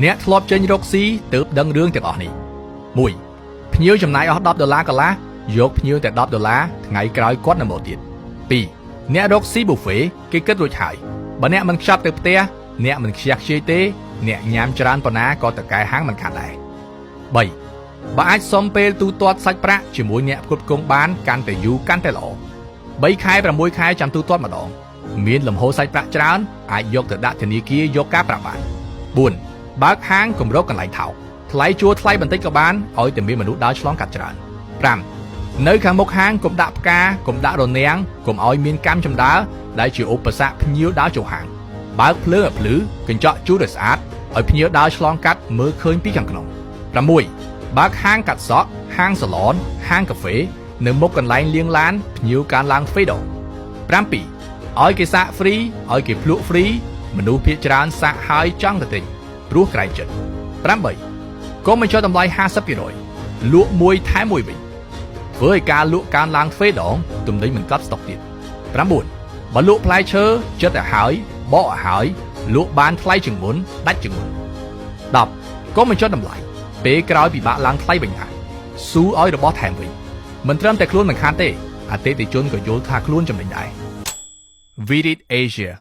អ្នកធ្លាប់ចេញរកស៊ីទើបដឹងរឿងទាំងអស់នេះ 1. ភ្ញៀវចំណាយអស់$10កន្លះយកភ្ញៀវតែ$10ថ្ងៃក្រោយគាត់នៅមកទៀត 2. អ្នករកស៊ីប៊ូហ្វេគេគិតរួចហើយបើអ្នកមិនខ្ចប់ទៅផ្ទះអ្នកមិនខ្ជះខ្ជាយទេអ្នកញ៉ាំច្រើនប៉ុណ្ណាក៏តកែហាងមិនខានដែរ 3. បើអាចសុំពេលទូទាត់សាច់ប្រាក់ជាមួយអ្នកផ្គត់ផ្គង់បានកាន់តែយូរកាន់តែល្អ 3 ខែ 6 ខែចាំទូទាត់ម្ដងមានលំហូរសាច់ប្រាក់ច្រើនអាចយកទៅដាក់ធនាគារយកការប្រាក់បាន 4. បើកហាងគម្រោកកន្លែងថោកថ្លៃជួលថ្លៃបន្តិចក៏បានឲ្យតែមានមនុស្សដើរឆ្លងកាត់ច្រើន 5. នៅខាងមុខហាងកុំដាក់ផ្កាកុំដាក់រនាំងកុំឲ្យមានកាំចម្ដើរដែលជាឧបសគ្គភ្ញៀវដើរចូលហាងបើកភ្លើងឲ្យភ្លឺកញ្ចក់ជូតឲ្យស្អាតឲ្យភ្ញៀវដើរឆ្លងកាត់មើលឃើញពីខាងក្នុង 6. បើកហាងកាត់សក់ហាងសាឡនហាងកាហ្វេនៅមុខកន្លែងលាងឡានភ្ញៀវកើនឡើងទ្វេដង 7. ឲ្យគេសាកហ្វ្រីឲ្យគេភ្លក់ហ្វ្រីមនុស្សភាគច្រើនសាកហើយចង់ទៅទិញព្រោះក្រែងចិត្ត 8. កុំបញ្ចុះតម្លៃ 50% លក់មួយថែមមួយវិញធ្វើឲ្យការលក់កើនឡើងទ្វេដងទំនិញមិនកាត់ស្តុកទៀត 9. បើលក់ផ្លែឈើចិត្តឲ្យហើយបកឲ្យហើយលក់បានថ្លៃជាងមុនដាច់ជាងមុន 10. កុំបញ្ចុះតម្លៃពេលក្រោយពិបាកឡើងថ្លៃវិញហើយស៊ូឲ្យរបស់ថែមវិញមិនត្រឹមតែខ្លួនមិនខានទេអតិថិជនក៏យល់ថាខ្លួនចំណេញដែរ Visit Asia